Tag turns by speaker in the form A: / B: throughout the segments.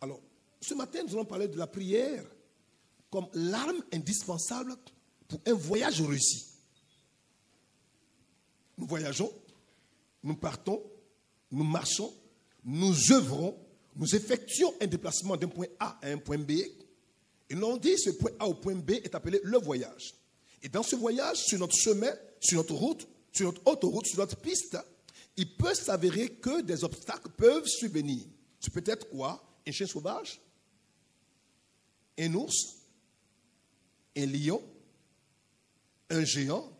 A: Alors, ce matin, nous allons parler de la prière comme l'arme indispensable pour un voyage réussi. Nous voyageons, nous partons, nous marchons, nous œuvrons, nous effectuons un déplacement d'un point A à un point B. Et l'on dit ce point A au point B est appelé le voyage. Et dans ce voyage, sur notre chemin, sur notre route, sur notre autoroute, sur notre piste, il peut s'avérer que des obstacles peuvent survenir. C'est peut-être quoi? Un chien sauvage, un ours, un lion, un géant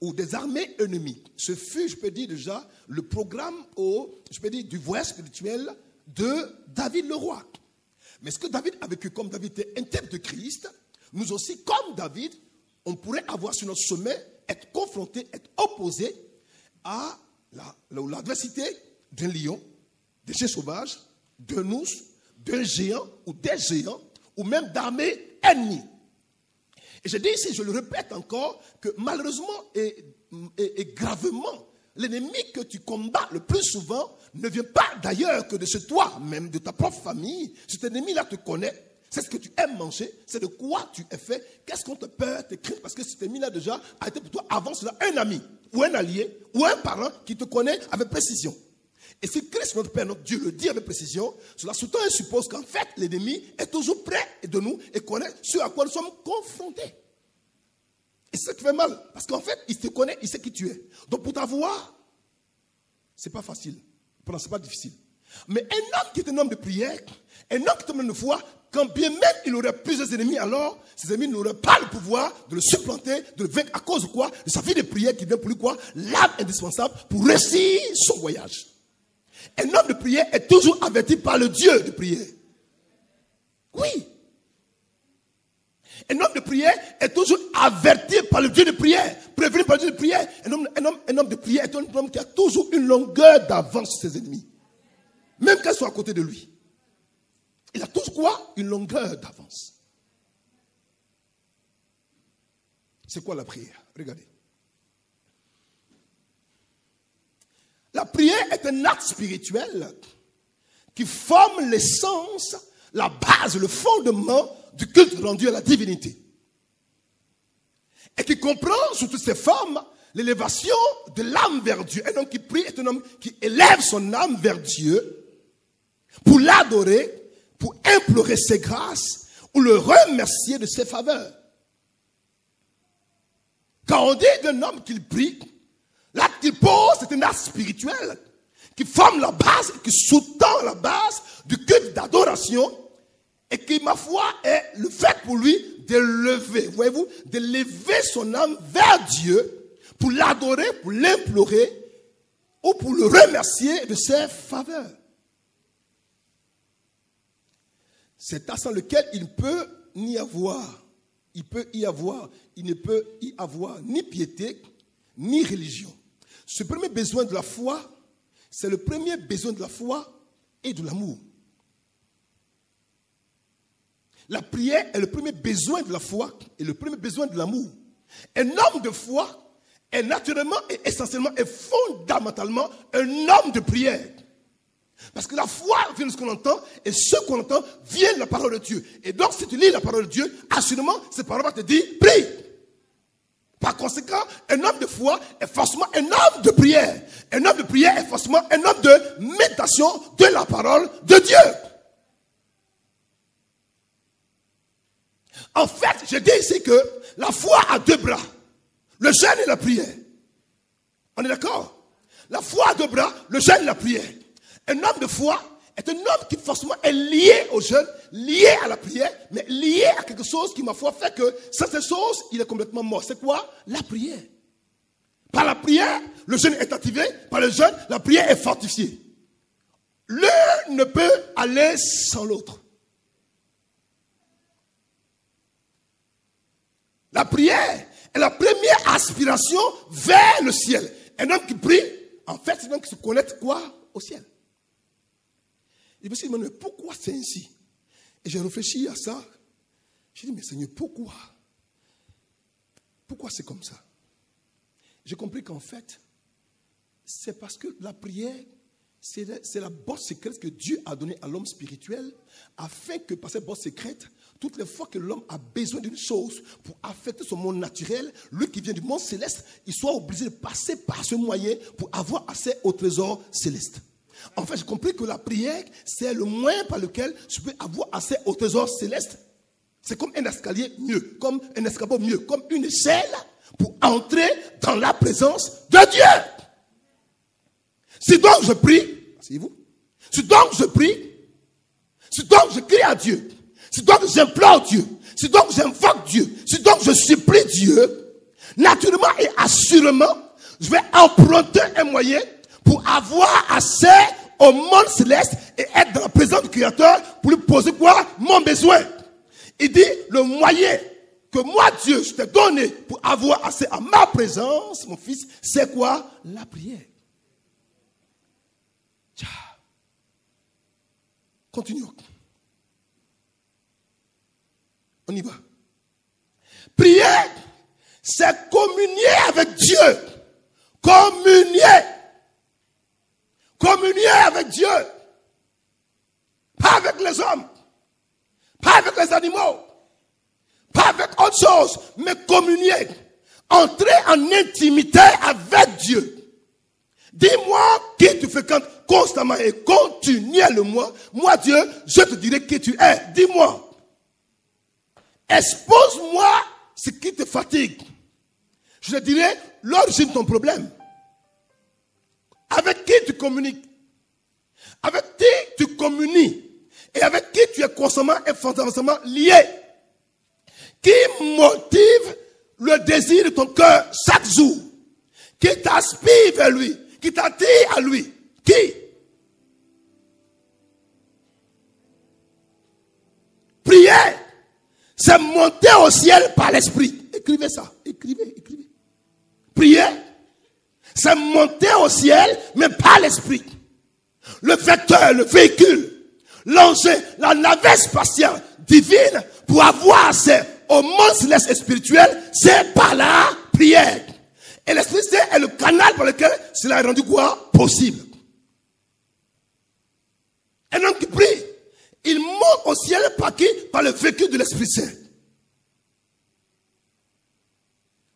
A: ou des armées ennemies. Ce fut, je peux dire déjà, le programme du voyage spirituel de David le roi. Mais ce que David a vécu, comme David était un type de Christ, nous aussi, comme David, on pourrait avoir sur notre chemin, être confronté, être opposé à l'adversité d'un lion, d'un chien sauvage, d'un ours, d'un géant ou des géants, ou même d'armées ennemies. Et je dis ici, je le répète encore, que malheureusement et gravement, l'ennemi que tu combats le plus souvent ne vient pas d'ailleurs que de chez toi, même de ta propre famille. Cet ennemi-là te connaît. C'est ce que tu aimes manger, c'est de quoi tu es fait, qu'est-ce qu'on te peur, tes crimes, parce que cet ennemi-là déjà a été pour toi avant cela un ami, ou un allié, ou un parent qui te connaît avec précision. Et si Christ, notre Père, notre Dieu, le dit avec précision, cela sous-tend et suppose qu'en fait, l'ennemi est toujours près de nous et connaît ce à quoi nous sommes confrontés. Et c'est ça qui fait mal, parce qu'en fait, il te connaît, il sait qui tu es. Donc pour t'avoir, c'est pas facile, c'est pas difficile. Mais un homme qui est un homme de prière, un homme qui est un homme de foi, quand bien même il aurait plusieurs ennemis, alors ses ennemis n'auraient pas le pouvoir de le supplanter, de le vaincre à cause de quoi? De sa vie de prière qui devient pour lui quoi? L'arme indispensable pour réussir son voyage. Un homme de prière est toujours averti par le Dieu de prière. Oui. Un homme de prière est toujours averti par le Dieu de prière, prévenu par le Dieu de prière. Un homme de prière est un homme qui a toujours une longueur d'avance sur ses ennemis. Même qu'elles soient à côté de lui. Il a toujours quoi? Une longueur d'avance. C'est quoi la prière? Regardez. La prière est un acte spirituel qui forme l'essence, la base, le fondement du culte rendu à la divinité. Et qui comprend sous toutes ses formes l'élévation de l'âme vers Dieu. Un homme qui prie est un homme qui élève son âme vers Dieu pour l'adorer, pour implorer ses grâces ou le remercier de ses faveurs. Quand on dit d'un homme qu'il prie, l'acte qu'il pose, c'est un acte spirituel qui forme la base, qui sous-tend la base du culte d'adoration et qui, ma foi, est le fait pour lui de lever, voyez-vous, de lever son âme vers Dieu pour l'adorer, pour l'implorer ou pour le remercier de ses faveurs. C'est à sans lequel il ne peut ni avoir, il ne peut y avoir ni piété, ni religion. Ce premier besoin de la foi, c'est le premier besoin de la foi et de l'amour. La prière est le premier besoin de la foi et le premier besoin de l'amour. Un homme de foi est naturellement et essentiellement et fondamentalement un homme de prière. Parce que la foi vient de ce qu'on entend et ce qu'on entend vient de la parole de Dieu. Et donc si tu lis la parole de Dieu, assurément, cette parole va te dire, prie. Par conséquent, un homme de foi est forcément un homme de prière. Un homme de prière est forcément un homme de méditation de la parole de Dieu. En fait, je dis ici que la foi a deux bras. Le jeûne et la prière. On est d'accord? La foi a deux bras, le jeûne et la prière. Un homme de foi est un homme qui forcément est lié au jeûne, lié à la prière, mais lié à quelque chose qui, ma foi, fait que sans cette chose, il est complètement mort. C'est quoi? La prière. Par la prière, le jeûne est activé. Par le jeûne, la prière est fortifiée. L'un ne peut aller sans l'autre. La prière est la première aspiration vers le ciel. Un homme qui prie, en fait, c'est un homme qui se connecte quoi? Au ciel. Je me suis dit, mais pourquoi c'est ainsi? Et j'ai réfléchi à ça. J'ai dit, mais Seigneur, pourquoi? Pourquoi c'est comme ça? J'ai compris qu'en fait, c'est parce que la prière c'est la boîte secrète que Dieu a donnée à l'homme spirituel, afin que par cette boîte secrète, toutes les fois que l'homme a besoin d'une chose pour affecter son monde naturel, lui qui vient du monde céleste, il soit obligé de passer par ce moyen pour avoir accès au trésor céleste. En fait, j'ai compris que la prière, c'est le moyen par lequel je peux avoir accès au trésor céleste. C'est comme un escalier mieux, comme un escabeau mieux, comme une échelle pour entrer dans la présence de Dieu. Si donc je prie, asseyez-vous. Si donc je prie, si donc je crie à Dieu, si donc j'implore Dieu, si donc j'invoque Dieu, si donc je supplie Dieu, naturellement et assurément, je vais emprunter un moyen pour avoir accès au monde céleste et être dans la présence du Créateur pour lui poser quoi? Mon besoin. Il dit, le moyen que moi, Dieu, je t'ai donné pour avoir accès à ma présence, mon fils, c'est quoi? La prière. Continuons. On y va. Prier, c'est communier avec Dieu. Communier. Communier avec Dieu. Pas avec les hommes. Pas avec les animaux. Pas avec autre chose. Mais communier. Entrer en intimité avec Dieu. Dis-moi qui tu fréquentes constamment et continuellement. Moi, Dieu, je te dirai qui tu es. Dis-moi. Expose-moi ce qui te fatigue. Je te dirai l'origine de ton problème. Avec qui tu communiques. Avec qui tu communies. Et avec qui tu es constamment et fondamentalement lié. Qui motive le désir de ton cœur chaque jour. Qui t'aspire vers lui. Qui t'attire à lui. Qui? Prier, c'est monter au ciel par l'esprit. Écrivez ça. Écrivez. Prier, c'est monter au ciel, mais par l'esprit. Le vecteur, le véhicule, l'engin, la navette spatiale divine pour avoir accès au monde céleste et spirituel, c'est par la prière. Et l'Esprit Saint est le canal par lequel cela est rendu quoi? Possible. Un homme qui prie, il monte au ciel par qui? Par le véhicule de l'Esprit Saint.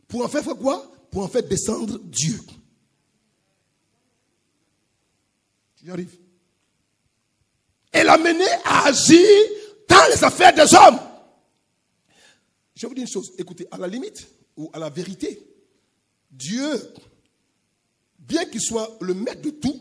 A: Pour en faire quoi? Pour en faire descendre Dieu. J'y arrive. Et l'amener à agir dans les affaires des hommes. Je vais vous dire une chose. Écoutez, à la limite, ou à la vérité, Dieu, bien qu'il soit le maître de tout,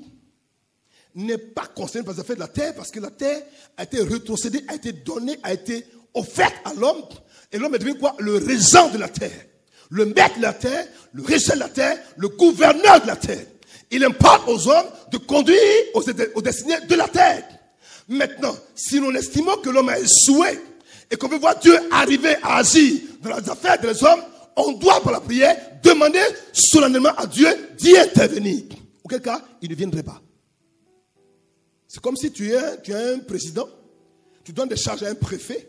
A: n'est pas concerné par les affaires de la terre, parce que la terre a été rétrocédée, a été donnée, a été offerte à l'homme, et l'homme est devenu quoi? Le régent de la terre, le maître de la terre, le régent de la terre, le gouverneur de la terre. Il importe aux hommes de conduire aux destinées de la terre. Maintenant, si nous estimons que l'homme a échoué, et qu'on veut voir Dieu arriver à agir dans les affaires des hommes, on doit, par la prière, demander solennellement à Dieu d'y intervenir. Auquel cas, il ne viendrait pas. C'est comme si tu es un président, tu donnes des charges à un préfet,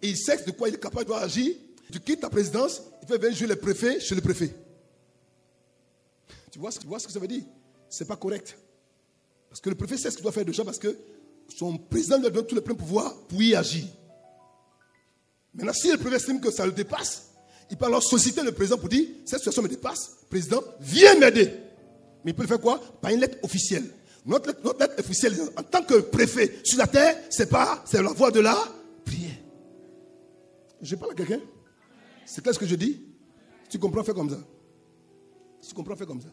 A: et il sait de quoi il est capable de agir, tu quittes ta présidence, il fait venir jouer le préfet chez le préfet. Tu vois ce que ça veut dire? C'est pas correct. Parce que le préfet sait ce qu'il doit faire déjà, parce que son président lui donne tout le plein pouvoir pour y agir. Maintenant, si le préfet estime que ça le dépasse, il peut alors solliciter le président pour dire, cette situation me dépasse, président, viens m'aider. Mais il peut le faire quoi? Par une lettre officielle. Notre lettre officielle, en tant que préfet sur la terre, c'est la voie de la prière. Je parle à quelqu'un? C'est clair ce que je dis? Si tu comprends, fais comme ça. Si tu comprends, fais comme ça.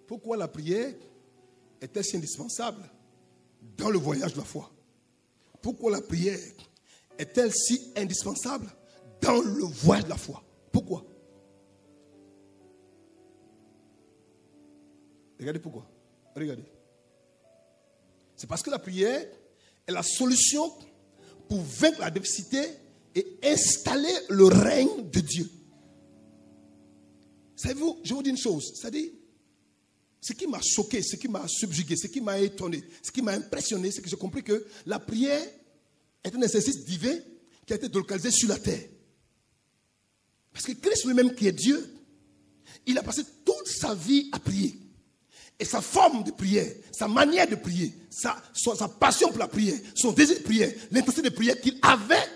A: Pourquoi la prière est-elle si indispensable dans le voyage de la foi? Pourquoi la prière est-elle si indispensable dans le voyage de la foi? Pourquoi? Regardez pourquoi. Regardez. C'est parce que la prière est la solution pour vaincre la diversité et installer le règne de Dieu. Savez-vous, je vous dis une chose, c'est-à-dire, ce qui m'a choqué, ce qui m'a subjugué, ce qui m'a étonné, ce qui m'a impressionné, c'est que j'ai compris que la prière est un exercice divin qui a été localisé sur la terre. Parce que Christ lui-même qui est Dieu, il a passé toute sa vie à prier. Et sa forme de prière, sa manière de prier, sa passion pour la prière, son désir de prière, l'intensité de prière qu'il avait,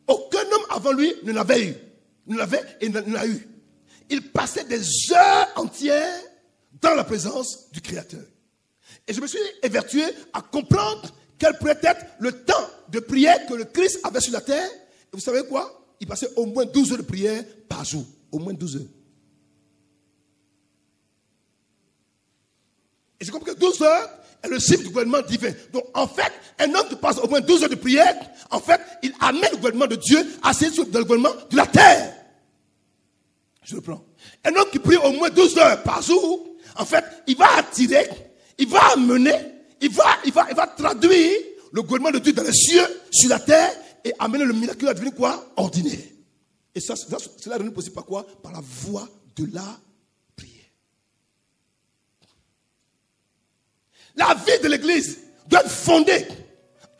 A: aucun homme avant lui ne l'avait eu. Ne l'avait et ne l'a eu. Il passait des heures entières dans la présence du Créateur. Et je me suis évertué à comprendre quel pourrait être le temps de prière que le Christ avait sur la terre. Et vous savez quoi? Il passait au moins 12 heures de prière par jour. Au moins 12 heures. Et j'ai compris que 12 heures est le chiffre du gouvernement divin. Donc en fait, un homme qui passe au moins 12 heures de prière, en fait, il amène le gouvernement de Dieu à s'élever dans le gouvernement de la terre. Je le prends. Un homme qui prie au moins 12 heures par jour, en fait, il va attirer, il va amener, il va traduire le gouvernement de Dieu dans les cieux, sur la terre, et amener le miracle à devenir quoi? Ordinaire. Et cela est rendu possible par quoi? Par la voie de la prière. La vie de l'église doit être fondée,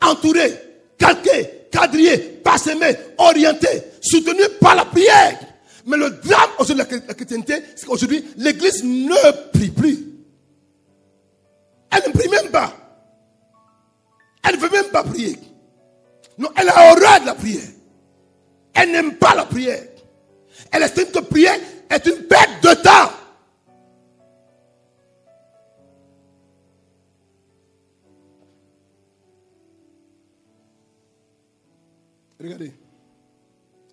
A: entourée, calquée, quadrillée, parsemée, orientée, soutenue par la prière. Mais le drame aujourd'hui de la chrétienté, c'est qu'aujourd'hui, l'église ne prie plus. Elle ne prie même pas. Elle ne veut même pas prier. Non, elle a horreur de la prière. Elle n'aime pas la prière. Elle estime que prier est une perte de temps. Regardez.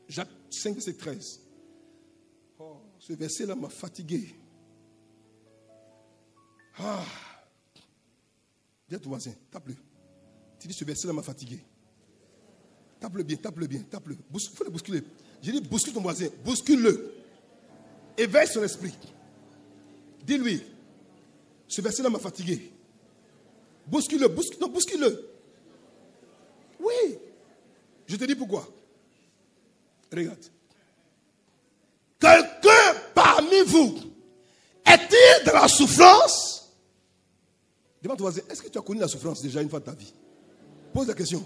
A: Jacques 5, verset 13. Oh, ce verset-là m'a fatigué. Dis à ton voisin, tape-le. Tu dis, ce verset-là m'a fatigué. Tape-le bien, tape-le bien, tape-le. Il faut le bousculer. J'ai dit, bouscule ton voisin, bouscule-le. Éveille son esprit. Dis-lui, ce verset-là m'a fatigué. Bouscule-le, bouscule-le. Oui. Je te dis pourquoi. Regarde. Quelqu'un parmi vous est-il dans la souffrance? Demande ton voisin, est-ce que tu as connu la souffrance déjà une fois de ta vie? Pose la question.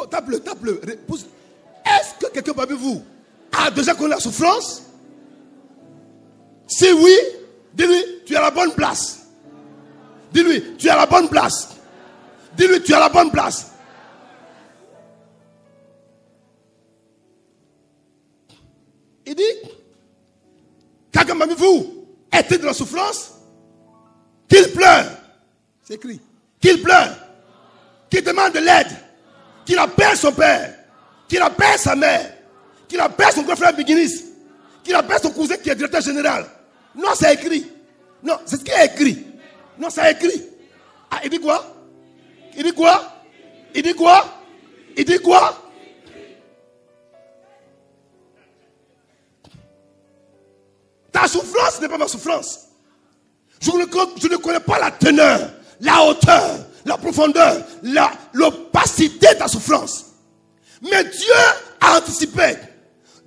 A: Tape-le. Est-ce que quelqu'un parmi vous a déjà connu la souffrance? Si oui, dis-lui, tu es à la bonne place. Dis-lui, tu es à la bonne place. Dis-lui, tu es à la bonne place. Il dit, quelqu'un parmi vous est-il dans la souffrance? Qu'il pleure. C'est écrit. Qu'il pleure. Qu'il demande de l'aide. Qu'il appelle son père. Qu'il appelle sa mère. Qu'il appelle son grand frère béguiniste. Qu'il appelle son cousin qui est directeur général. Non, c'est écrit. Non, c'est ce qui est écrit. Non, c'est écrit. Ah, il dit quoi? Il dit quoi? Il dit quoi? Il dit quoi? Ta souffrance n'est pas ma souffrance. Je ne connais pas la teneur, la hauteur, la profondeur, l'opacité de ta souffrance. Mais Dieu a anticipé.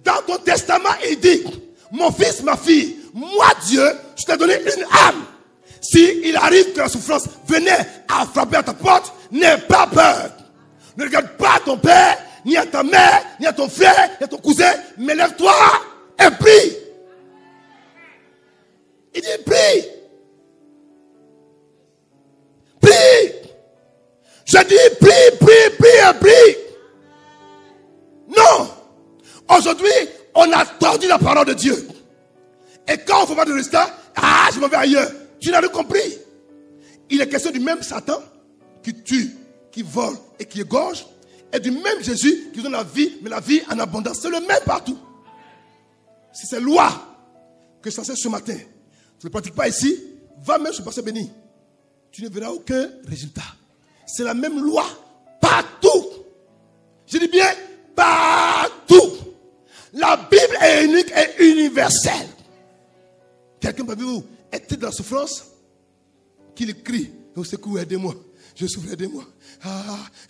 A: Dans ton testament, il dit, mon fils, ma fille, moi Dieu, je t'ai donné une âme. Si il arrive que la souffrance venait à frapper à ta porte, n'aie pas peur. Ne regarde pas à ton père, ni à ta mère, ni à ton frère, ni à ton cousin, mais lève-toi et prie. Il dit prie. Prie. Je dis prie. Non. Aujourd'hui, on a tordu la parole de Dieu. Et quand on ne fait pas de résultat, je m'en vais ailleurs. Tu n'as pas compris. Il est question du même Satan qui tue, qui vole et qui égorge. Et du même Jésus qui donne la vie, mais la vie en abondance. C'est le même partout. C'est ces lois que je faisais ce matin. Tu ne pratiques pas ici, va même sur le pasteur béni. Tu ne verras aucun résultat. C'est la même loi partout. Je dis bien partout. La Bible est unique et universelle. Quelqu'un parmi vous est dans la souffrance, qu'il crie au secours, aidez-moi. Je souffre, aidez-moi.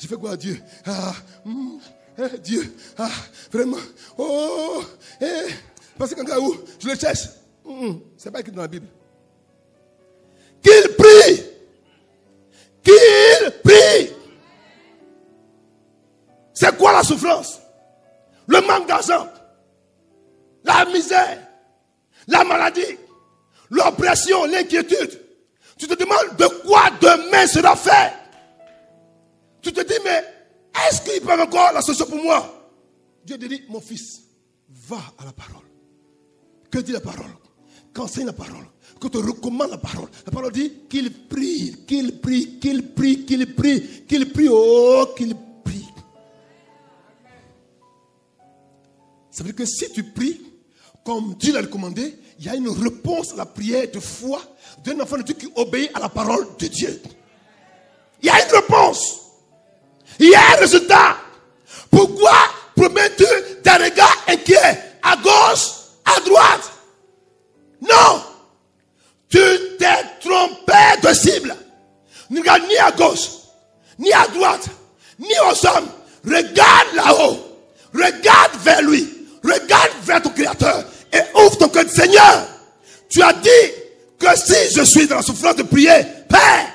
A: Je fais quoi à Dieu? Dieu, vraiment. Parce que quand où je le cherche. C'est pas écrit dans la Bible. Qu'il prie. Qu'il prie. C'est quoi la souffrance? Le manque d'argent. misère, la maladie, l'oppression, l'inquiétude. Tu te demandes de quoi demain sera fait. Tu te dis, mais est-ce qu'ils peuvent encore la solution pour moi? Dieu te dit, mon fils, va à la parole. Que dit la parole? Qu'enseigne la parole? Que te recommande la parole? La parole dit qu'il prie, qu'il prie, qu'il prie, qu'il prie, qu'il prie, oh, qu'il prie. Ça veut dire que si tu pries, comme Dieu l'a recommandé, il y a une réponse à la prière de foi d'un enfant de Dieu qui obéit à la parole de Dieu. Il y a une réponse. Il y a un résultat. Pourquoi promets-tu des regards inquiets à gauche, à droite? Non. Tu t'es trompé de cible. Ne regarde ni à gauche, ni à droite, ni aux hommes. Regarde là-haut. Regarde vers lui. Regarde vers ton Créateur. Et ouvre ton cœur. Seigneur, tu as dit que si je suis dans la souffrance de prier, Père,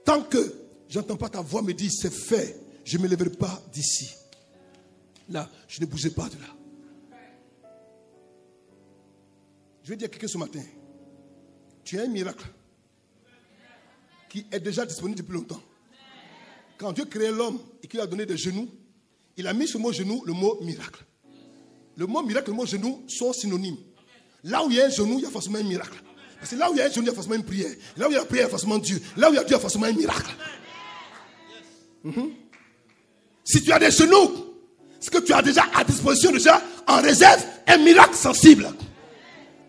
A: tant que j'entends pas ta voix me dire c'est fait, je ne me lèverai pas d'ici. Là, je ne bougerai pas de là. Je vais dire à quelqu'un ce matin, tu as un miracle qui est déjà disponible depuis longtemps. Quand Dieu créait l'homme et qu'il a donné des genoux, il a mis sur le mot genou le mot miracle. Le mot miracle et le mot genou sont synonymes. Là où il y a un genou, il y a forcément un miracle. Parce que là où il y a un genou, il y a forcément une prière. Là où il y a la prière, il y a forcément Dieu. Là où il y a Dieu, il y a forcément un miracle. Si tu as des genoux, c'est que tu as déjà à disposition, déjà en réserve, un miracle sensible.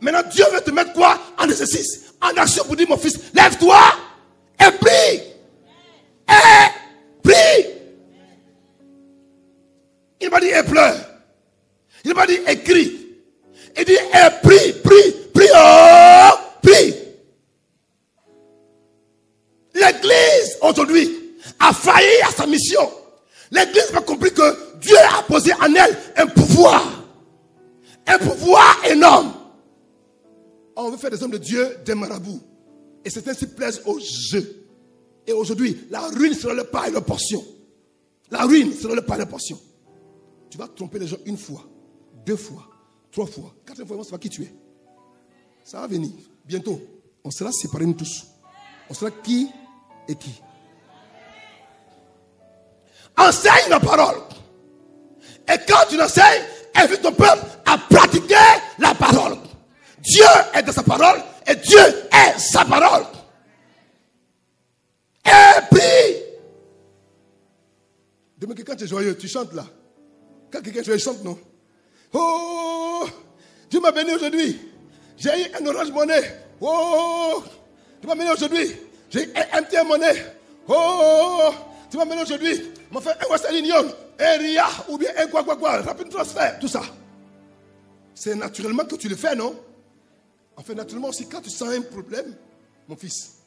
A: Maintenant, Dieu veut te mettre quoi? En exercice, en action pour dire, mon fils, lève-toi et prie. Et prie. Il m'a dit, et pleure. Il m'a dit, écris. Il dit, et prie, prie, prie, oh, prie. L'église, aujourd'hui, a failli à sa mission. L'église n'a pas compris que Dieu a posé en elle un pouvoir. Un pouvoir énorme. On veut faire des hommes de Dieu des marabouts. Et certains s'y plaisent au jeu. Et aujourd'hui, la ruine sera le pas et leur portion. La ruine sera le pas et leur portion. Tu vas tromper les gens une fois, 2 fois, 3 fois, 4e fois, on ne sait pas qui tu es. Ça va venir. Bientôt, on sera séparés nous tous. On sera qui et qui. Enseigne la parole. Et quand tu l'enseignes, invite ton peuple à pratiquer la parole. Dieu est de sa parole et Dieu est sa parole. Et puis, demain, quand tu es joyeux, tu chantes là. Quand quelqu'un est joyeux, chante, non? Oh, Dieu m'a béni aujourd'hui. J'ai eu un Orange Money. Oh, Dieu m'a béni aujourd'hui. J'ai eu un MTN Money. Oh, Dieu m'a béni aujourd'hui. M'a fait un Western Union, un RIA, ou bien un quoi, rapide transfert, tout ça. C'est naturellement que tu le fais, non? En fait, naturellement aussi, quand tu sens un problème, mon fils,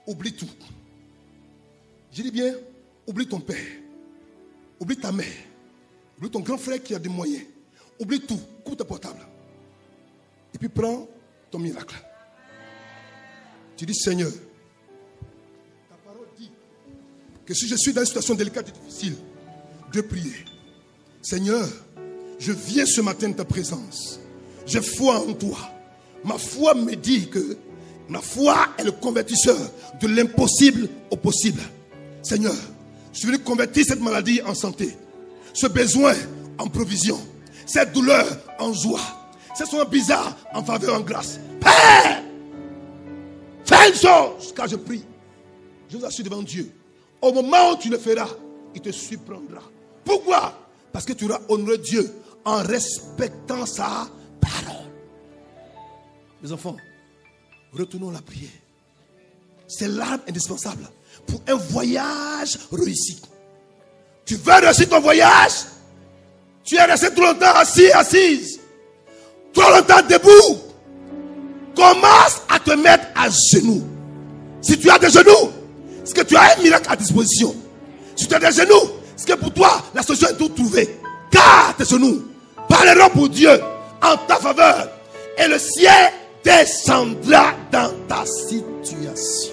A: oublie tout. Je dis bien, oublie ton père, oublie ta mère, oublie ton grand frère qui a des moyens, oublie tout, coupe ta portable. Et puis prends ton miracle. Tu dis, Seigneur, ta parole dit que si je suis dans une situation délicate et difficile, de prier. Seigneur, je viens ce matin de ta présence. J'ai foi en toi. Ma foi me dit que ma foi est le convertisseur de l'impossible au possible. Seigneur, je suis venu convertir cette maladie en santé, ce besoin en provision, cette douleur en joie, ce son bizarre en faveur, en grâce. Père, fais une chose, car je prie. Je vous assure devant Dieu, au moment où tu le feras, il te surprendra. Pourquoi? Parce que tu auras honoré Dieu en respectant sa parole. Les enfants, retournons à la prière. C'est l'arme indispensable pour un voyage réussi. Tu veux réussir ton voyage? Tu es resté trop longtemps assis, assise, trop longtemps debout. Commence à te mettre à genoux. Si tu as des genoux, c'est que tu as un miracle à disposition. Si tu as des genoux, c'est que pour toi, la solution est toute trouvée. Car tes genoux parleront pour Dieu en ta faveur. Et le ciel descendra dans ta situation.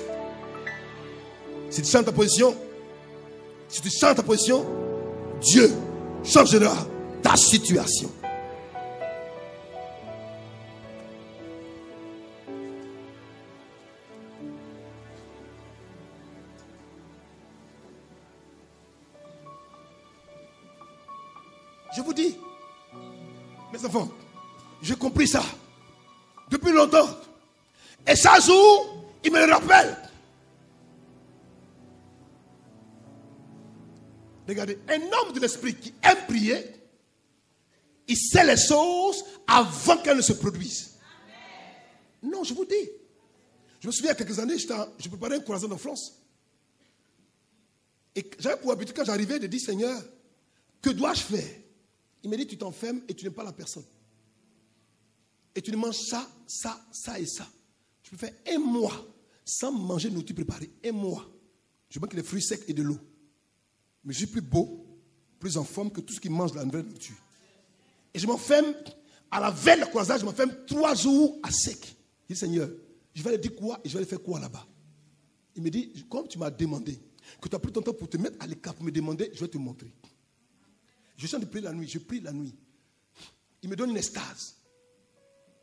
A: Si tu chantes ta position, Dieu changera ta situation. Je vous dis, mes enfants, j'ai compris ça depuis longtemps. Et chaque jour, il me le rappelle. Regardez, un homme de l'esprit qui aime prier, il sait les choses avant qu'elles ne se produisent. Amen. Non, je vous dis. Je me souviens, il y a quelques années, je préparais une croisade en France. Et j'avais pour habitude, quand j'arrivais, de dire, Seigneur, que dois-je faire? Il m'a dit, tu t'enfermes et tu n'aimes pas la personne. Et tu ne manges ça, ça, ça et ça. Je peux faire un mois sans manger de nourriture préparée. Un mois. Je manque les fruits secs et de l'eau. Mais je suis plus beau, plus en forme que tout ce qui mange la nouvelle nourriture. Et je m'enferme, à la veille de la croisade, je m'enferme 3 jours à sec. Je dis, Seigneur, je vais aller dire quoi et je vais aller faire quoi là-bas? Il me dit, comme tu m'as demandé, que tu as pris ton temps pour te mettre à l'écart, pour me demander, je vais te montrer. Je suis en train de prier la nuit, je prie la nuit. Il me donne une extase.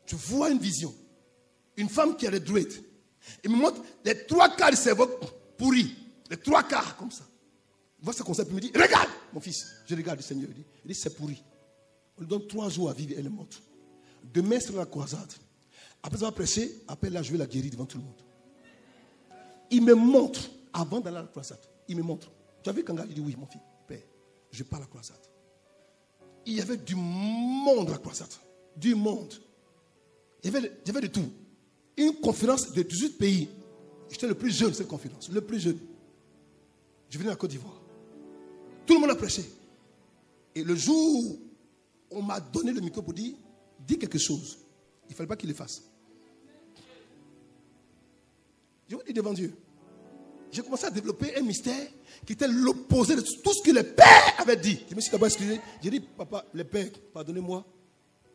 A: Je vois une vision. Une femme qui a des dreads. Il me montre les 3 quarts du cerveau pourris. Les 3 quarts comme ça. Il voit ce concept, il me dit, regarde, mon fils. Je regarde le Seigneur. Il dit, c'est pourri. On lui donne 3 jours à vivre et elle est morte. Demain, c'est la croisade. Après avoir prêché, après là, je vais la guérir devant tout le monde. Il me montre, avant d'aller à la croisade, il me montre. Tu as vu quand il dit, oui, mon fils, père, je pars à la croisade. Il y avait du monde à la croisade. Du monde. Il y avait de tout. Une conférence de 18 pays. J'étais le plus jeune de cette conférence. Le plus jeune. Je venais à Côte d'Ivoire. Tout le monde a prêché. Et le jour où on m'a donné le micro pour dire, dis quelque chose. Il ne fallait pas qu'il le fasse. Je vous dis devant Dieu. J'ai commencé à développer un mystère qui était l'opposé de tout ce que les pères avaient dit. Je me suis d'abord excusé. J'ai dit, papa, les pères, pardonnez-moi.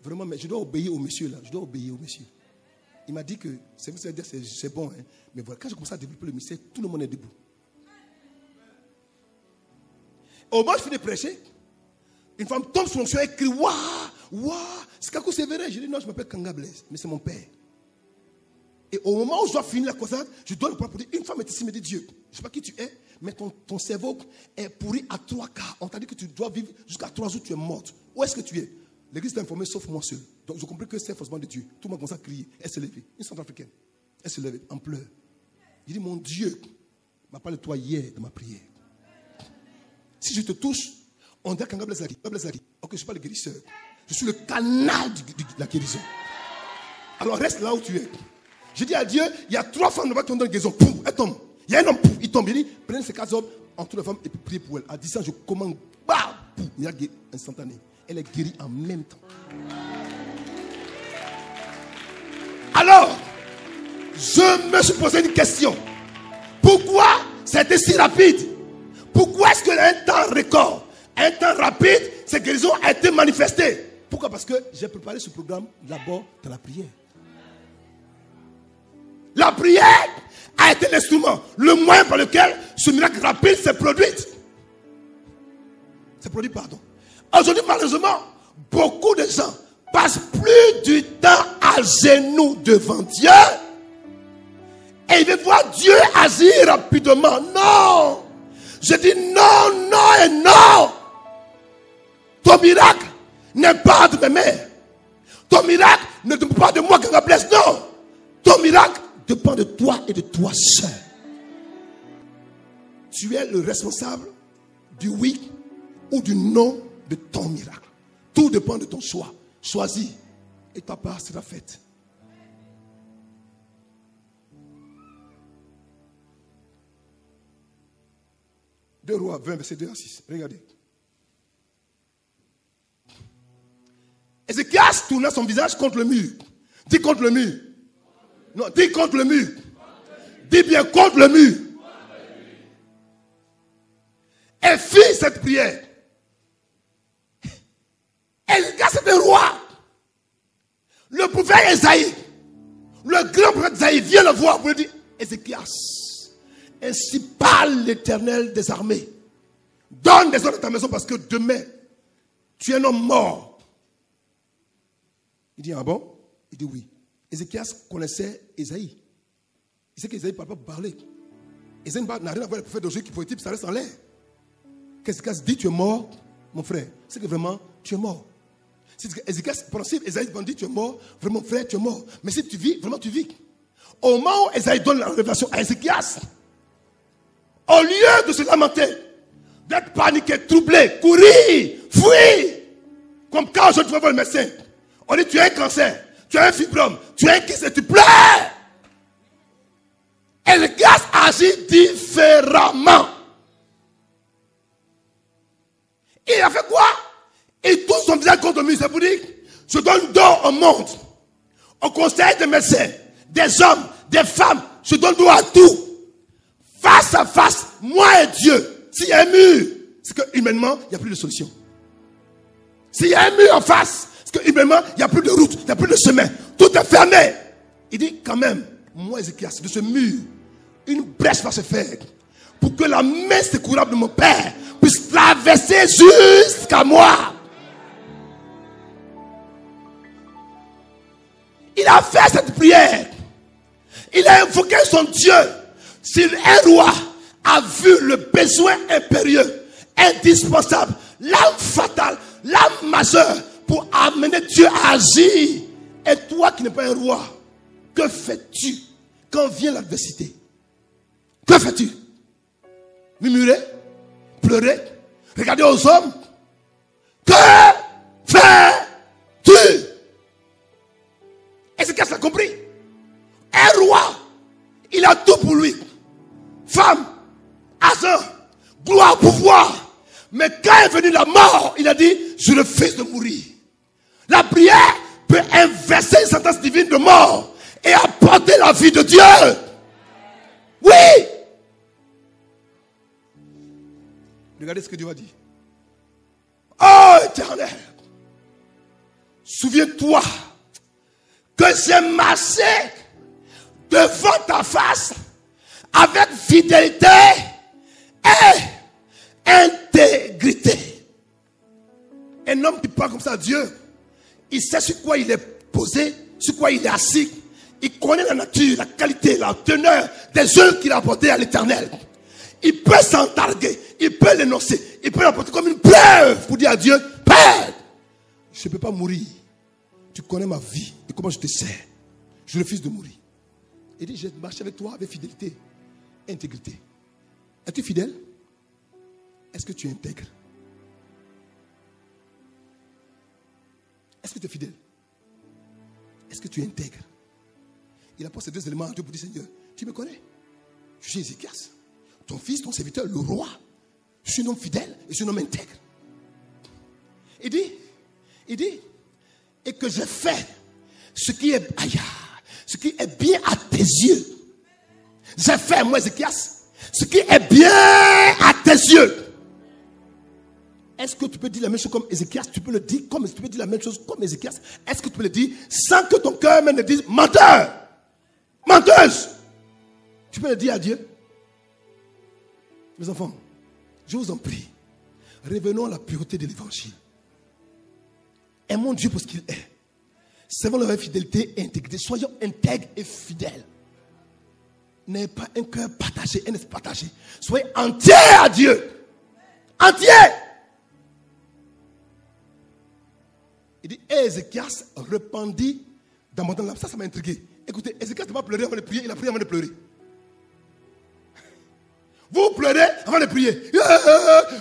A: Vraiment, mais je dois obéir au monsieur là. Je dois obéir au monsieur. Il m'a dit que c'est bon. Hein. Mais voilà, quand j'ai commencé à développer le mystère, tout le monde est debout. Au moment où je finis de prêcher, une femme tombe sur mon chemin et crie, waouh, waouh, c'est Kakou Sévérin. Je dis, non, je m'appelle Kanga Blaise, mais c'est mon père. Et au moment où je dois finir la croisade, je dois le prendre pour dire, une femme est ici, me dit, Dieu, je ne sais pas qui tu es, mais ton cerveau est pourri à 3 quarts. On t'a dit que tu dois vivre jusqu'à 3 jours, tu es morte. Où est-ce que tu es? L'église t'a informé, sauf moi seul. Donc je compris que c'est forcément de Dieu. Tout le monde commence à crier. Elle s'est levée. Une centrafricaine. Elle s'est levée en pleurs. Il dit, mon Dieu m'a parlé de toi hier de ma prière. Si je te touche, on dit Kanga Blaise. Ok, je ne suis pas le guérisseur. Je suis le canal de la guérison. Alors reste là où tu es. Je dis à Dieu, il y a 3 femmes là-bas qui ont donné guérison. Pouf, elles tombent. Il y a un homme, pouf, il tombe. Il dit, prenez ces 4 hommes, entoure la femme et puis priez pour elle. À 10 ans, je commande, bah, pouf, il y a guéri instantané. Elle est guérie en même temps. Alors, je me suis posé une question. Pourquoi c'était si rapide? Pourquoi est-ce qu'un temps record, un temps rapide, cette guérison a été manifestée? Pourquoi? Parce que j'ai préparé ce programme d'abord dans la prière. La prière a été l'instrument, le moyen par lequel ce miracle rapide s'est produit. C'est produit, pardon. Aujourd'hui, malheureusement, beaucoup de gens passent plus du temps à genoux devant Dieu et ils veulent voir Dieu agir rapidement. Non! Je dis non, non et non! Ton miracle n'est pas de mes mains. Ton miracle ne dépend pas de moi qui me blesse. Non! Ton miracle dépend de toi et de toi seul. Tu es le responsable du oui ou du non de ton miracle. Tout dépend de ton choix. Choisis et ta part sera faite. Deux Rois 20, verset 2 à 6. Regardez. Ézéchias tourna son visage contre le mur. Dis contre le mur. Non, dis contre le mur. Dis bien contre le mur. Et fit cette prière. Ézéchias était roi. Le prophète Esaïe, le grand prophète Esaïe vient le voir pour lui dire, Ézéchias, ainsi parle l'Éternel des armées. Donne des ordres à ta maison parce que demain, tu es un homme mort. Il dit, ah bon? Il dit oui. Ézéchias connaissait Esaïe. Il sait qu'Esaïe ne parle pas pour parler. Esaïe n'a rien à voir avec le prophète d'aujourd'hui qui faut dire, ça reste en l'air. Qu'Ézéchias dit, tu es mort, mon frère. C'est que vraiment, tu es mort. Si Ézéchias, pendant que Esaïe dit, tu es mort, vraiment frère, tu es mort. Mais si tu vis, vraiment tu vis. Au moment où Esaïe donne la révélation à Ézéchias, au lieu de se lamenter, d'être paniqué, troublé, courir, fuir, comme quand je vois le médecin, on dit tu as un cancer, tu as un fibrome, tu as un kyste et tu pleures. Ézéchias agit différemment. Il a fait quoi? Il tourne son visage contre lui, c'est pour dire, je donne don au monde, au conseil des médecins, des hommes, des femmes, je donne don à tout. Face à face, moi et Dieu. S'il y a un mur, c'est que humainement, il n'y a plus de solution. S'il y a un mur en face, c'est que humainement, il n'y a plus de route, il n'y a plus de chemin. Tout est fermé. Il dit quand même, moi Ézéchias, de ce mur, une brèche va se faire pour que la main secourable de mon Père puisse traverser jusqu'à moi. Il a fait cette prière. Il a invoqué son Dieu. Si un roi a vu le besoin impérieux, indispensable, l'âme fatale, l'âme majeure pour amener Dieu à agir, et toi qui n'es pas un roi, que fais-tu quand vient l'adversité? Que fais-tu? Murmurer? Pleurer? Regarder aux hommes? Que fais-tu? Ézéchias l'a compris. Un roi, il a tout pour lui. Femme, argent, gloire, pouvoir. Mais quand est venue la mort, il a dit, je refuse de mourir. La prière peut inverser une sentence divine de mort et apporter la vie de Dieu. Oui. Regardez ce que Dieu a dit. Oh Éternel, souviens-toi que j'ai marché devant ta face avec fidélité et intégrité. Un homme qui parle comme ça à Dieu, il sait sur quoi il est posé, sur quoi il est assis. Il connaît la nature, la qualité, la teneur des œuvres qu'il a apportées à l'Éternel. Il peut s'en targuer, il peut l'énoncer, il peut l'apporter comme une preuve pour dire à Dieu, Père, je ne peux pas mourir. Tu connais ma vie et comment je te sers. Je refuse de mourir. Il dit, je marche avec toi avec fidélité et intégrité. Es-tu fidèle? Est-ce que tu es intègre? Est-ce que tu es fidèle? Est-ce que tu es intègre? Il apporte ces deux éléments à Dieu pour dire, Seigneur, tu me connais? Je suis Ézéchias, ton fils, ton serviteur, le roi. Je suis un homme fidèle et je suis un homme intègre. Il dit, et que je fais ce qui est bien à tes yeux. J'ai fait, moi, Ézéchias, ce qui est bien à tes yeux. Est-ce que tu peux dire la même chose comme Ézéchias? Tu peux le dire comme tu peux dire la même chose comme Ézéchias. Est-ce que tu peux le dire sans que ton cœur même ne dise menteur, menteuse? Tu peux le dire à Dieu? Mes enfants, je vous en prie, revenons à la pureté de l'évangile. Aimons Dieu pour ce qu'il est. Servons-le avec fidélité et intégrité. Soyons intègres et fidèles. N'ayez pas un cœur partagé, un esprit partagé. Soyez entiers à Dieu. Entiers. Il dit, Ézéchias répandit dans mon temps. Ça m'a intrigué. Écoutez, Ézéchias n'a pas pleuré avant de prier, il a prié avant de pleurer. Vous pleurez avant de prier.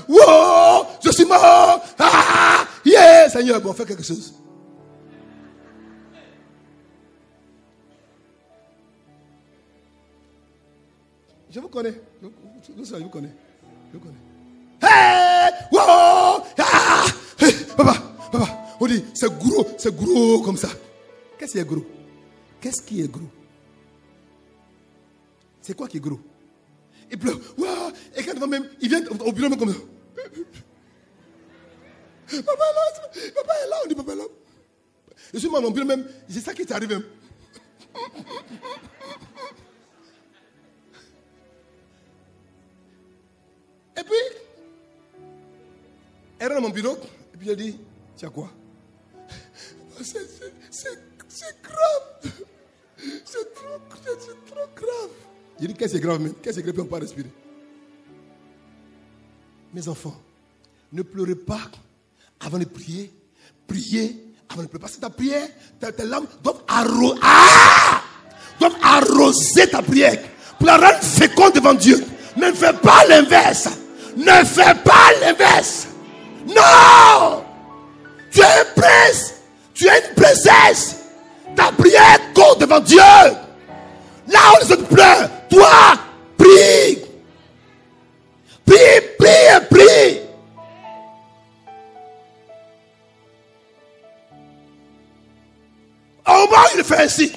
A: Wow, je suis mort. Ah, yeah, Seigneur, bon, fais quelque chose. Je vous connais. Je vous connais. Hey, wow, ah, hey, papa. On dit, c'est gros comme ça. Qu'est-ce qui est gros? Qu'est-ce qui est gros? C'est quoi qui est gros? Il pleure. Wow. Et quand même, il vient au bureau même comme ça. Papa est là, on dit papa est là. Je suis mal au bureau même, c'est ça qui t'arrive même. Et puis, elle rentre dans mon bureau, et puis elle dit, tu as quoi? C'est grave. C'est trop grave. Je dis, qu'est-ce qui est grave même? Qu'est-ce qui est grave? On ne peut pas respirer. Mes enfants, ne pleurez pas avant de prier, avant de prier. Parce que ta prière, tes larmes doivent arroser ta prière pour la rendre féconde devant Dieu. Ne fais pas l'inverse. Ne fais pas l'inverse. Non! Tu as une presse. Tu as une princesse. Ta prière compte devant Dieu. Là où les autres pleurent, toi, prie. Prie. Au moment où il fait ainsi,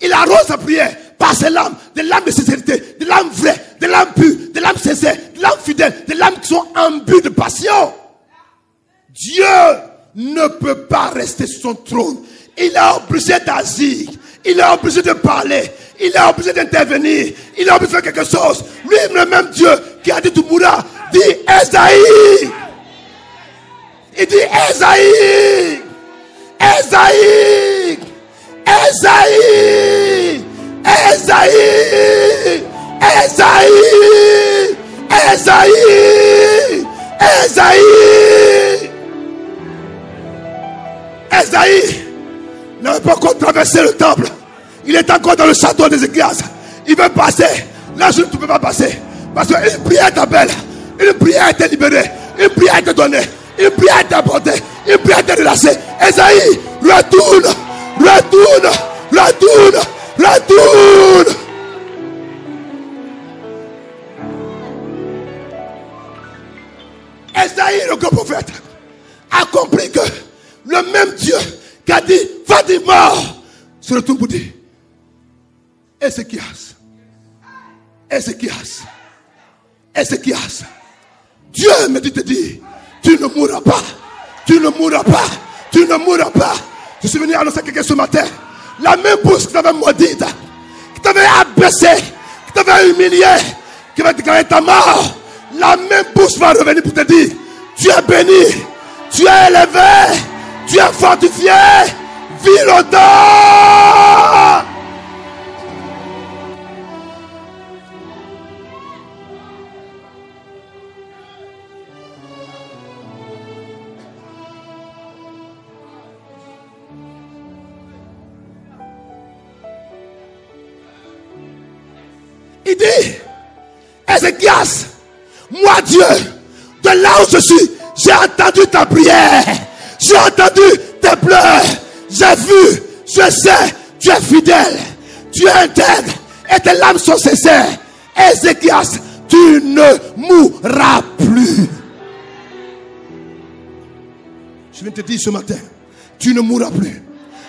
A: il arrose sa prière par ses larmes, des larmes de sincérité, des larmes vraies, des larmes pures, des larmes sincères, des larmes fidèles, des larmes qui sont imbues de passion. Dieu ne peut pas rester sur son trône. Il est obligé d'agir. Il est obligé de parler. Il est obligé d'intervenir. Il est obligé de faire quelque chose. Lui, le même Dieu qui a dit tu mourras, dit Esaïe. Il dit Esaïe. Esaïe. Esaïe. Esaïe. Esaïe. Esaïe. Esaïe. Esaïe n'avait pas encore traversé le temple. Il est encore dans le château d'Ézéchias. Il veut passer. Là, je ne peux pas passer. Parce qu'une prière t'appelle. Une prière était libérée. Une prière était donnée. Une prière était apportée. Une prière était relâchée. Esaïe, retourne. Esaïe, le grand prophète, a compris que le même Dieu qui a dit va des morts se retourne pour dire Ézéchias, Dieu me dit te dire tu ne mourras pas. Je suis venu annoncer quelqu'un ce matin. La même bouche qui t'avait maudite, qui t'avait abaissé, qui t'avait humilié, qui va déclarer ta mort, la même bouche va revenir pour te dire tu es béni, tu es élevé, tu es fortifié, vis longtemps. Il dit, Ézéchias, moi Dieu, de là où je suis, j'ai entendu ta prière, j'ai entendu tes pleurs, j'ai vu, je sais, tu es fidèle, tu es intègre, et tes larmes sont sincères. Ézéchias, tu ne mourras plus. Je viens te dire ce matin, tu ne mourras plus,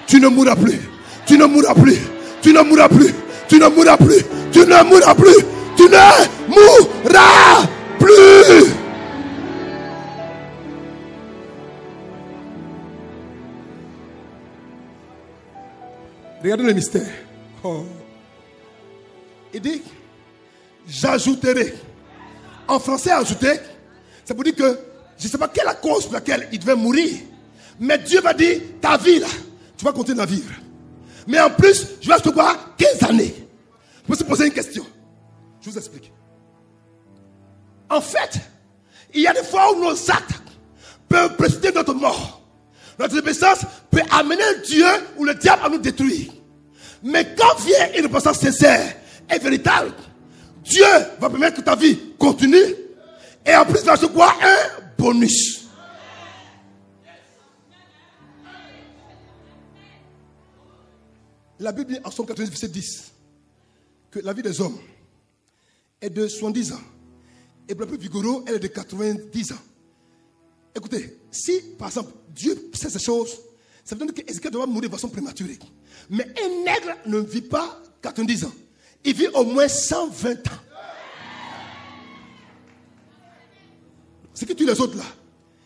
A: tu ne mourras plus, tu ne mourras plus, tu ne mourras plus, tu ne mourras plus, tu ne mourras plus, tu ne mourras plus. Regardez le mystère. Oh. Il dit, j'ajouterai. En français, ajouter, ça veut dire que je ne sais pas quelle est la cause pour laquelle il devait mourir. Mais Dieu va dire, ta vie là, tu vas continuer à vivre. Mais en plus, je vais ajouter quoi 15 années. Je peux se poser une question. Je vous explique. En fait, il y a des fois où nos actes peuvent précipiter notre mort. Notre désobéissance peut amener Dieu ou le diable à nous détruire. Mais quand vient une repentance sincère et véritable, Dieu va permettre que ta vie continue. Et en plus, il va se quoi un bonus. La Bible dit en Somme 90, verset 10 que la vie des hommes est de 70 ans. Et pour le plus vigoureux, elle est de 90 ans. Écoutez, si par exemple Dieu sait ces choses, ça veut dire qu'Ézéchias doit mourir de façon prématurée. Mais un nègre ne vit pas 90 ans. Il vit au moins 120 ans. Ce qui tue les autres là,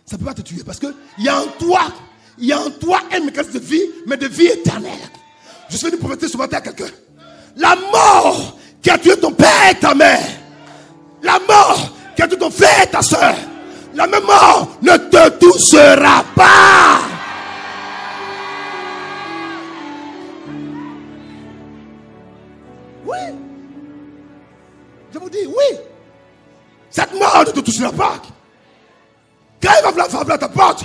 A: ça ne peut pas te tuer. Parce qu'il y a en toi un mécanisme de vie, mais de vie éternelle. Je suis venu prophétiser ce matin à quelqu'un. La mort qui a tué ton père et ta mère, la mort qui a tué ton frère et ta soeur, la même mort ne te touchera pas. Oui. Je vous dis oui. Cette mort ne te touchera pas. Quand il va vouloir frapper à ta porte,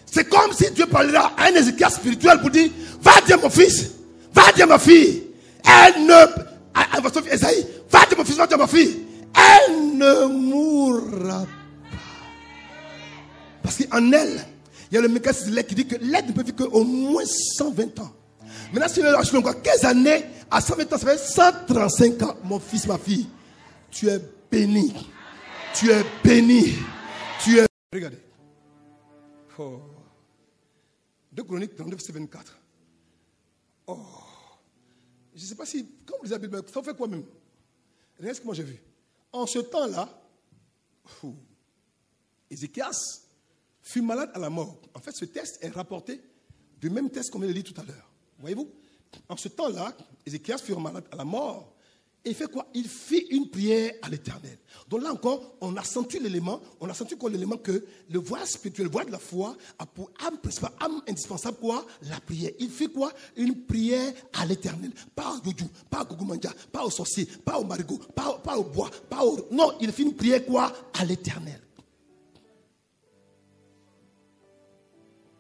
A: C'est comme si Dieu parlait à un Ézéchias spirituel pour dire, va dire mon fils, va dire ma fille. Elle ne... À votre fille Esaïe, va dire mon fils, va dire ma fille. Elle ne mourra pas. Parce qu'en elle, il y a le mécanisme de l'aide qui dit que l'aide ne peut vivre qu'au moins 120 ans. Maintenant, si on a encore 15 années, à 120 ans, ça fait 135 ans. Mon fils, ma fille, tu es béni. Tu es béni. Tu es... Regardez. Oh. 2 Chroniques 39, verset 24. Oh. Je ne sais pas si, quand vous lisez la Bible, ça fait quoi même? Regardez ce que moi j'ai vu. En ce temps-là, Ézéchias fut malade à la mort. En fait, ce texte est rapporté du même texte qu'on vient de lire tout à l'heure. Voyez-vous? En ce temps-là, Ézéchias fut malade à la mort. Et il fait quoi? Il fit une prière à l'Éternel. Donc là encore, on a senti l'élément, que le voile spirituel, le voile de la foi, a pour âme principale, âme indispensable quoi? La prière. Il fait quoi? Une prière à l'Éternel. Pas au youdou, pas au gougumanja, pas au sorcier, pas au marigot, pas au bois, pas au... Non, il fait une prière quoi? À l'Éternel.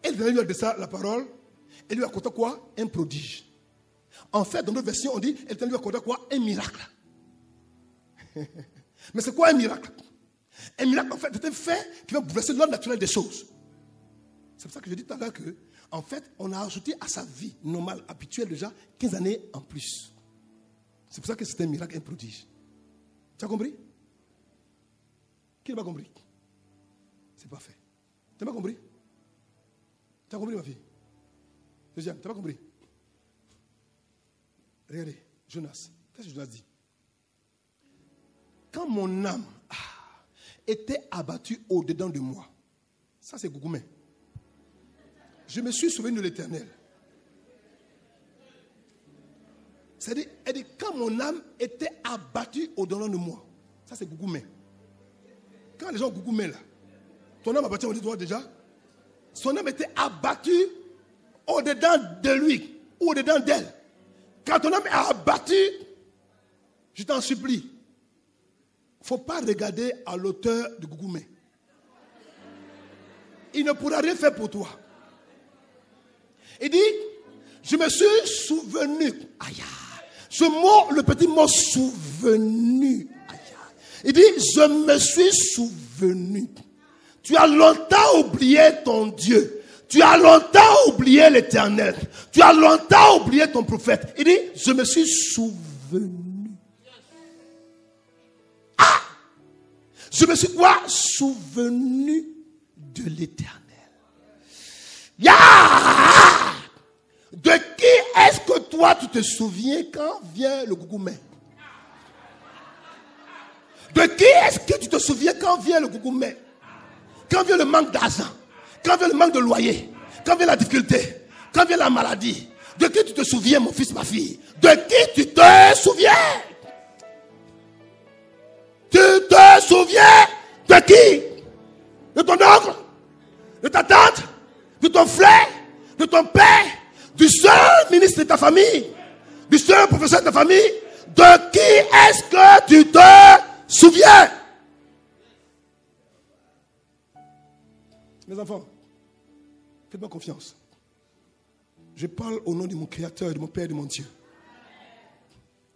A: Et l'Éternel lui a dit ça, la parole, et lui a accordé quoi? Un prodige. En fait, dans notre version, on dit, l'Éternel lui a accordé quoi? Un miracle. Mais c'est quoi un miracle? Un miracle, en fait, c'est un fait qui va bouleverser l'ordre naturel des choses. C'est pour ça que je dis tout à l'heure que, en fait, on a ajouté à sa vie normale, habituelle déjà, 15 années en plus. C'est pour ça que c'est un miracle, un prodige. Tu as compris? Qui n'a pas compris? C'est pas fait. Tu n'as pas compris? Tu as compris, ma fille? Deuxième, tu n'as pas compris? Regardez, Jonas. Qu'est-ce que Jonas dit? Quand mon âme était abattue au-dedans de moi, ça c'est Gougoumé, je me suis souvenu de l'Éternel. C'est-à-dire, elle dit, quand mon âme était abattue au-dedans de moi, ça c'est Gougoumé. Quand les gens Gougoumé là, ton âme abattue, on dit toi déjà, son âme était abattue au-dedans de lui, ou au-dedans d'elle. Quand ton âme est abattue, je t'en supplie, il ne faut pas regarder à l'auteur de Gougoumé. Il ne pourra rien faire pour toi. Il dit, je me suis souvenu. Aïe, le petit mot souvenu. Aïe, il dit, je me suis souvenu. Tu as longtemps oublié ton Dieu. Tu as longtemps oublié l'Éternel. Tu as longtemps oublié ton prophète. Il dit, je me suis souvenu. Ah! Je me suis quoi? Souvenu de l'Éternel. De qui est-ce que toi tu te souviens quand vient le Gougoumé? De qui est-ce que tu te souviens quand vient le Gougoumé? Quand vient le manque d'argent? Quand vient le manque de loyer? Quand vient la difficulté? Quand vient la maladie? De qui tu te souviens, mon fils, ma fille? De qui tu te souviens? Tu te souviens de qui? De ton oncle? De ta tante? De ton frère? De ton père? Du seul ministre de ta famille? Du seul professeur de ta famille? De qui est-ce que tu te souviens? Mes enfants, faites-moi confiance. Je parle au nom de mon Créateur, de mon Père et de mon Dieu.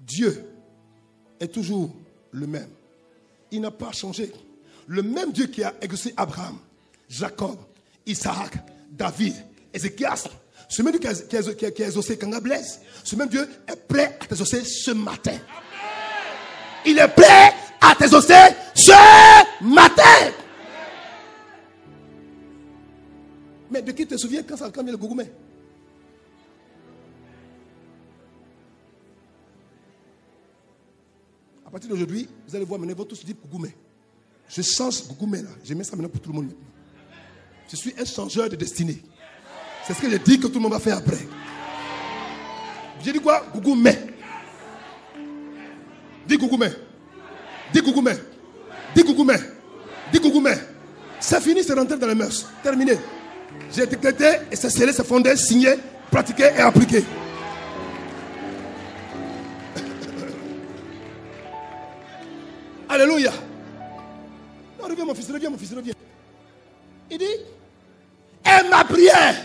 A: Dieu est toujours le même. Il n'a pas changé. Le même Dieu qui a exaucé Abraham, Jacob, Isaac, David, Ézéchias, ce même Dieu qui a exaucé Kanga Blaise, ce même Dieu est prêt à t'exaucer ce matin. Il est prêt à t'exaucer ce matin. Mais de qui te souviens quand vient le Gougoumé? À partir d'aujourd'hui, vous allez voir, maintenant, ils vont tous dire Gougoumé. Je change Gougoumé là. Je mets ça maintenant pour tout le monde maintenant. Je suis un changeur de destinée. C'est ce que je dis que tout le monde va faire après. J'ai dit quoi? Gougoumé. Dis Gougoumé. Dis Gougoumé. Dis Gougoumé. Dis Gougoumé. C'est fini, c'est rentré dans les mœurs. Terminé. J'ai décrété et c'est scellé, c'est fondé, signé, pratiqué et appliqué. Alléluia. Non, reviens mon fils, reviens. Il dit, elle m'a prière,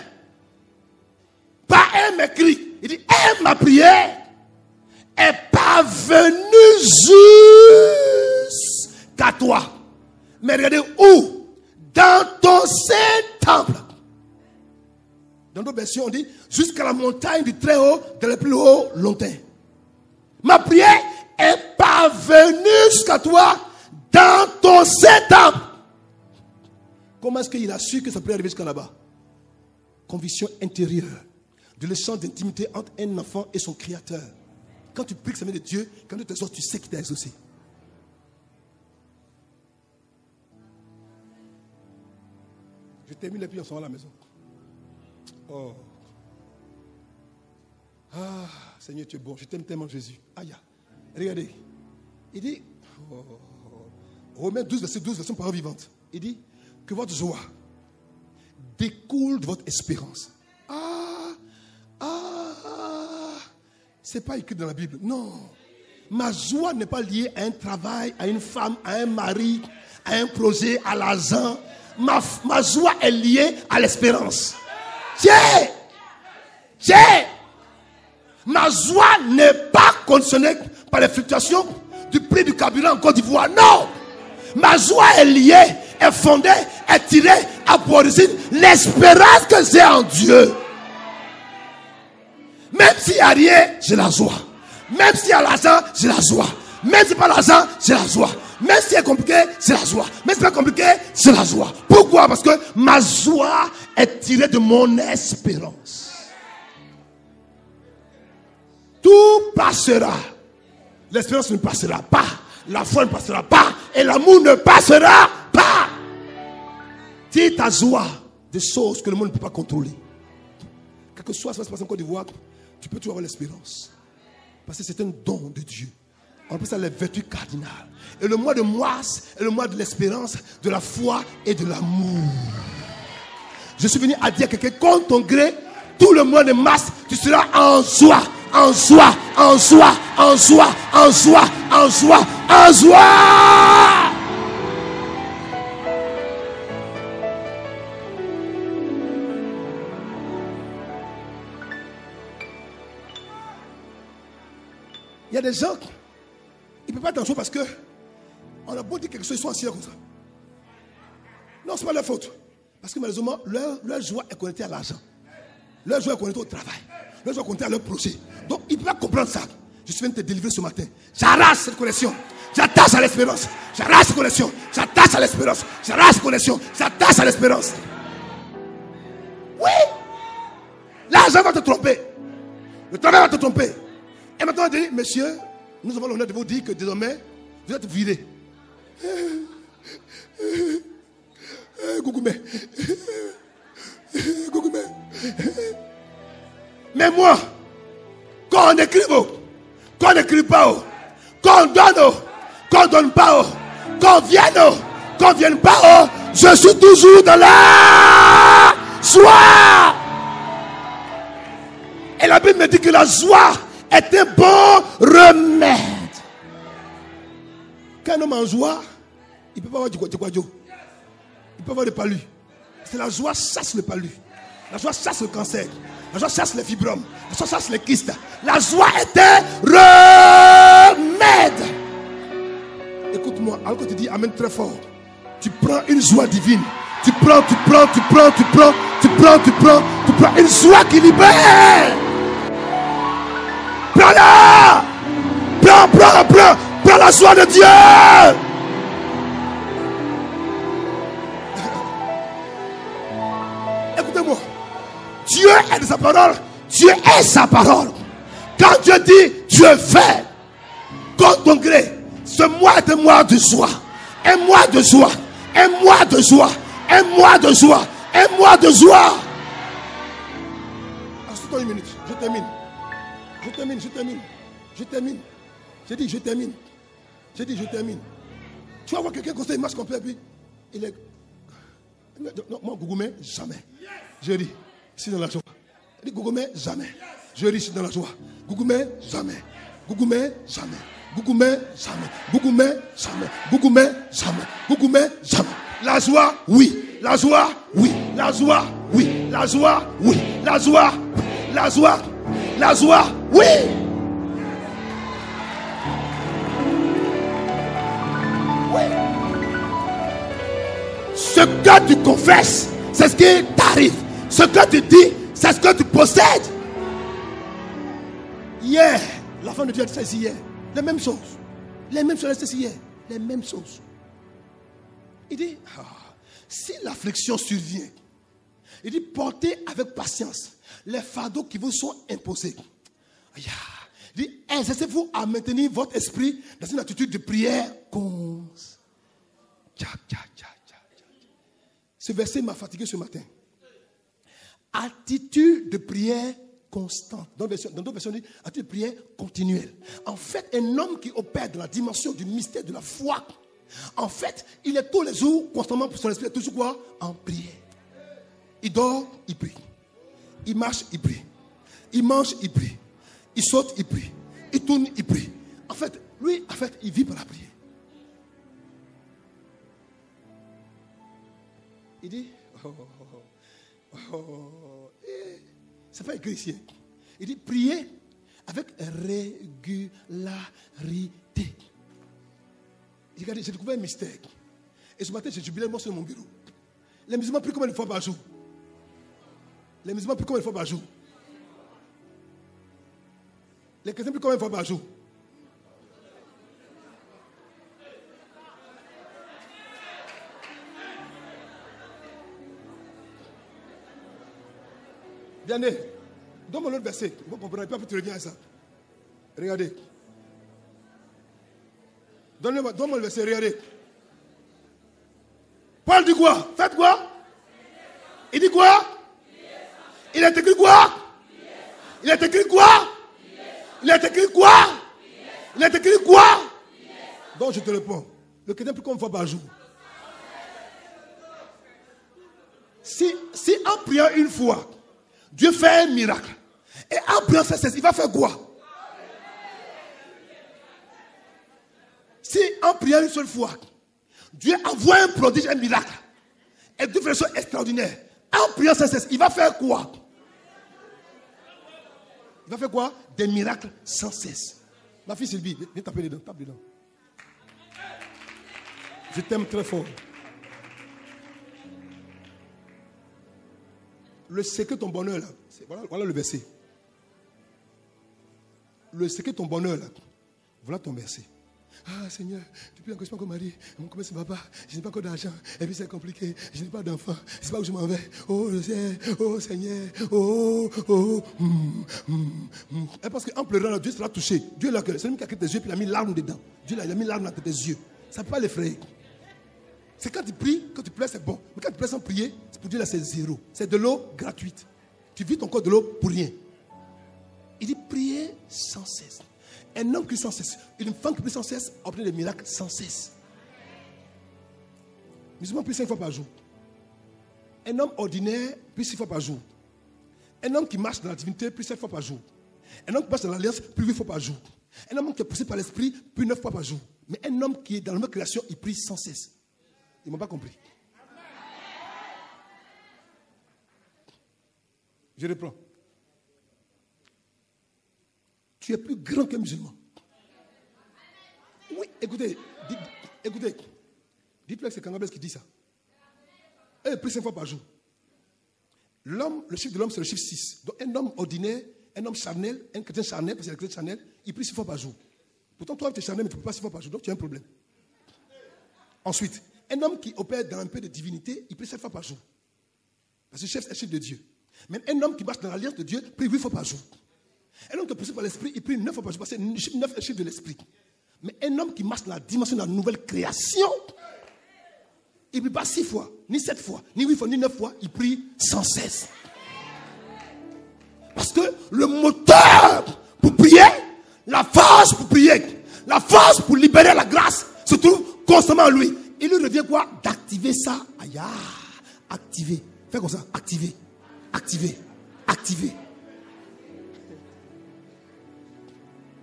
A: pas un m'écrit. Il dit, et ma prière est parvenue jusqu'à toi. Mais regardez où? Dans ton saint temple. Dans d'autres versions, on dit, jusqu'à la montagne du très haut, de la plus haut lointain. Ma prière est parvenue jusqu'à toi dans ton saint temple. Comment est-ce qu'il a su que ça peut arriver jusqu'à là-bas? Conviction intérieure de l'échange d'intimité entre un enfant et son créateur. Quand tu pries que ça vient de Dieu, quand tu te sors, tu sais qu'il t'a exaucé. Je termine et puis on s'en va à la maison. Oh. Ah, Seigneur, tu es bon. Je t'aime tellement, Jésus. Aïe. Regardez. Il dit, Romains 12, verset 12, version parole vivante. Il dit que votre joie découle de votre espérance. C'est pas écrit dans la Bible. Non. Ma joie n'est pas liée à un travail, à une femme, à un mari, à un projet, à l'argent. Ma joie est liée à l'espérance. Tiens. Ma joie n'est pas conditionnée par les fluctuations du prix du carburant en Côte d'Ivoire. Non. Ma joie est liée, est fondée, est tirée à d'origine l'espérance que j'ai en Dieu. Même s'il n'y a rien, j'ai la joie. Même s'il y a l'argent, j'ai la joie. Même si c'est pas l'argent, j'ai la joie. Même si c'est compliqué, c'est la joie. Même si c'est pas compliqué, c'est la joie. Pourquoi? Parce que ma joie est tirée de mon espérance. Tout passera. L'espérance ne passera pas. La foi ne passera pas. Et l'amour ne passera pas. Tire ta joie des choses que le monde ne peut pas contrôler. Quel que soit ce qui se passe en Côte d'Ivoire, tu peux toujours avoir l'espérance. Parce que c'est un don de Dieu. On appelle ça les vertus cardinales. Et le mois de mars est le mois de l'espérance, de la foi et de l'amour. Je suis venu à dire à quelqu'un, contre ton gré, tout le mois de mars, tu seras en joie, en joie, en joie, en joie, en joie, en joie, en joie. Il y a des gens, ils ne peuvent pas être en joie parce que on a beau dire quelque chose, ils sont assis comme ça. Non, ce n'est pas leur faute. Parce que malheureusement, leur joie est connectée à l'argent. Leur joie est connectée au travail. Leur joie est connectée à leur projet. Donc, ils ne peuvent pas comprendre ça. Je suis venu te délivrer ce matin. J'arrache cette connexion. J'attache à l'espérance. J'arrache cette connexion. J'attache à l'espérance. J'arrache cette connexion. J'attache à l'espérance. Oui. L'argent va te tromper. Le travail va te tromper. Et maintenant, on dit, monsieur, nous avons l'honneur de vous dire que désormais, vous êtes viré. Gougoumé. Gougoumé. Mais moi, quand on écrit, quand on n'écrit pas, quand on donne, quand on ne donne pas, quand on ne vienne pas, je suis toujours dans la joie. Et la Bible me dit que la joie est un bon remède. Quand un homme en joie, il ne peut pas avoir du quadjo. Il peut avoir des palus. C'est la joie chasse le palu. La joie chasse le cancer. La joie chasse les fibromes. La joie chasse les kystes. La joie est un remède. Écoute-moi, alors que tu dis amen très fort, tu prends une joie divine. Tu prends une joie qui libère. Prends-la. Prends la joie de Dieu. Écoutez-moi. Dieu est de sa parole. Dieu est sa parole. Quand Dieu dit, Dieu fait. Contre ton gré. Ce mois est un mois de joie. Un mois de joie. Un mois de joie. Un mois de joie. Un mois de joie. Assure-toi une minute. Je termine. J'ai dit, je termine. Tu vas voir quelqu'un comme ça, il marche comme ça, et puis il est. Non, moi, Gougoumé, jamais. Je dis, je suis dans la joie. Je dis, Gougoumé, jamais. Je dis, je suis dans la joie. Gougoumé, jamais. Gougoumé, jamais. Gougoumé, jamais. Gougoumé, jamais. Gougoumé, jamais. Gougoumé, jamais. La joie, oui. La joie, oui. La joie, oui. La joie, oui. La joie, la joie, la joie, oui. Oui. Ce que tu confesses, c'est ce qui t'arrive. Ce que tu dis, c'est ce que tu possèdes. Hier, la femme de Dieu a dit ça ici hier. Les mêmes choses. Les mêmes choses ici hier. Les mêmes choses. Il dit, si l'affliction survient, il dit, portez avec patience les fardeaux qui vous sont imposés. Il dit, exercez-vous à maintenir votre esprit dans une attitude de prière constante. Ce verset m'a fatigué ce matin. Attitude de prière constante. Dans d'autres versions, on dit attitude de prière continuelle. En fait, un homme qui opère dans la dimension du mystère de la foi, en fait, il est tous les jours constamment pour son esprit, toujours quoi? En prière. Il dort, il prie. Il marche, il prie. Il mange, il prie. Il saute, il prie. Il tourne, il prie. En fait, lui, il vit par la prière. Il dit, c'est pas écrit ici. Il dit, priez avec régularité. Regardez, j'ai découvert un mystère. Et ce matin, j'ai jubilé sur mon bureau. Les musulmans prient combien de fois par jour? Les musulmans prient combien de fois par jour? Les chrétiens prient combien de fois par jour? Bien né. Donne-moi l'autre verset. Vous ne comprenez pas, puis tu reviens à ça. Regardez. Donne-moi le verset, regardez. Paul dit quoi? Faites quoi? Il dit quoi? Il est écrit quoi? Il est écrit quoi? Il est écrit quoi? Il est écrit quoi? Donc je te réponds. Le chrétien prie combien de fois par jour? Si en priant une fois, Dieu fait un miracle, et en priant sans cesse, il va faire quoi? Si en priant une seule fois, Dieu envoie un prodige, un miracle, et de façon extraordinaire, en priant sans cesse, il va faire quoi? Il va faire quoi? Des miracles sans cesse. Ma fille Sylvie, viens taper dedans, tape dedans. Je t'aime très fort. Le secret de ton bonheur, là, voilà le verset. Le secret de ton bonheur, là, voilà ton verset. Ah Seigneur, depuis encore je suis pas encore marié, mon commerce ne va pas, je n'ai pas encore d'argent, et puis c'est compliqué, je n'ai pas d'enfant, je ne sais pas où je m'en vais. Oh je sais, oh Seigneur, Et parce qu'en pleurant, là, Dieu sera touché. Dieu là, c'est lui qui a créé tes yeux, puis il a mis l'arme dedans. Dieu là, il a mis l'arme dans tes yeux. Ça ne peut pas l'effrayer. C'est quand tu pries, quand tu pleures, c'est bon. Mais quand tu pleures sans prier, c'est pour Dieu là, c'est zéro. C'est de l'eau gratuite. Tu vides ton corps de l'eau pour rien. Il dit prier sans cesse. Un homme qui sans cesse, une femme qui prie sans cesse, obtient des miracles sans cesse. Musulman prie 5 fois par jour. Un homme ordinaire prie 6 fois par jour. Un homme qui marche dans la divinité prie 7 fois par jour. Un homme qui marche dans l'alliance prie 8 fois par jour. Un homme qui est poussé par l'esprit prie 9 fois par jour. Mais un homme qui est dans la même création, il prie sans cesse. Ils ne m'ont pas compris. Je reprends. Tu es plus grand qu'un musulman. Oui, écoutez. Dites-le que c'est Kangabès qui dit ça. Il prie 5 fois par jour. Le chiffre de l'homme, c'est le chiffre 6. Donc un homme ordinaire, un homme charnel, un chrétien charnel, parce qu'il y a un chrétien charnel, il prie 6 fois par jour. Pourtant, toi, tu es charnel, mais tu ne peux pas 6 fois par jour. Donc tu as un problème. Ensuite, un homme qui opère dans un peu de divinité, il prie 7 fois par jour. Parce que le chef, c'est le chef de Dieu. Mais un homme qui marche dans l'alliance de Dieu, prie 8 fois par jour. Un homme qui est poussé par l'esprit, il prie 9 fois par jour. Parce que le chiffre 9 est le chiffre de l'esprit. Mais un homme qui marche dans la dimension de la nouvelle création, il ne prie pas 6 fois, ni 7 fois, ni 8 fois, ni 9 fois. Il prie sans cesse. Parce que le moteur pour prier, la force pour prier, la force pour libérer la grâce se trouve constamment en lui. Il lui revient quoi? D'activer ça. Aïe, activer. Fais comme ça. Activer. Activer. Activer.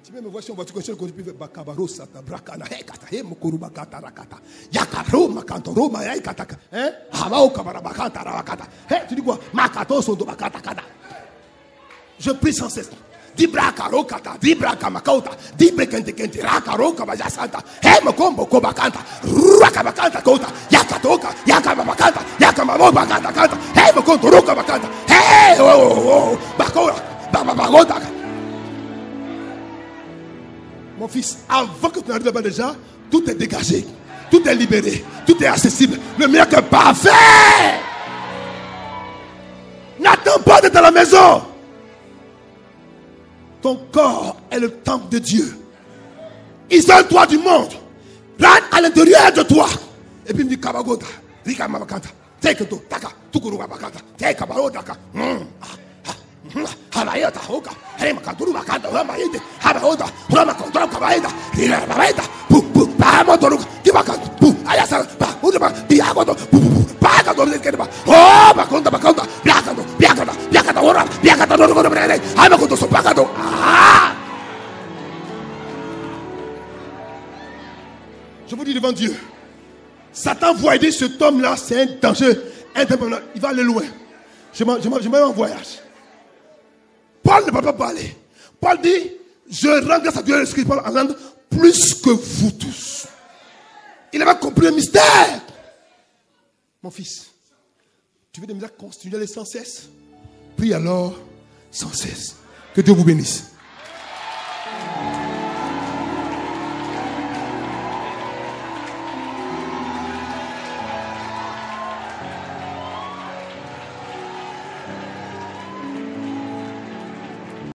A: Tu me vois si on va te connaître quand tu peux faire Bakabaro Sata Brakana Hekata Hemokuru Bakata Rakata Yakaro Makantoro Mayakata hein Hamao Kabara Bakata Rakata. Tu dis quoi? Makato Sondo Bakata Kada. Je prie sans cesse. Dibra Karokata, Dibra Kamakota, Dibre Kente Kente, Rakaroka Bajasanta, Hemokombo Kobakanta, Rakabakanta Kota, Yakatoka, Yakamabakanta, Yakamabakanta Kanta, Hemokonto Roka Bakanta, Hey, oh, Bakora, Babagota. Mon fils, avant que tu n'arrives là-bas déjà, tout est dégagé, tout est libéré, tout est accessible. Le miracle est parfait. N'attends pas d'être à la maison. Ton corps est le temple de Dieu. Isole-toi du monde. Rentre à l'intérieur de toi. Et puis il me dit Kabagoda, Rika Mabakanta, Teketo, Taka, Tukuru Babakanta, Tekabarodaka, Habayota, Hoka, Hemakaturu Bakanta, Ramayede, Habaoda, Ramakontra Kabaida, Rina Babaida, Pupu, Pamotoruka, Tibakant, Pu, Ayasa, Udama, Diagoto, Pupu, Pagato, Oh, Bakonta, Bakanta, Biakato, Biakata, Biakata, Ora, Biakata, Rogobrene, Hamakoto, Sopagato. Je vous dis devant Dieu, Satan voit aider cet homme-là, c'est un danger indépendant. Il va aller loin. Je m'en en voyage. Paul ne peut pas parler. Paul dit, je rends grâce à Dieu l'Esprit en langue plus que vous tous. Il avait compris le mystère. Mon fils, tu veux des miracles continuels sans cesse? Prie alors sans cesse. Que Dieu vous bénisse.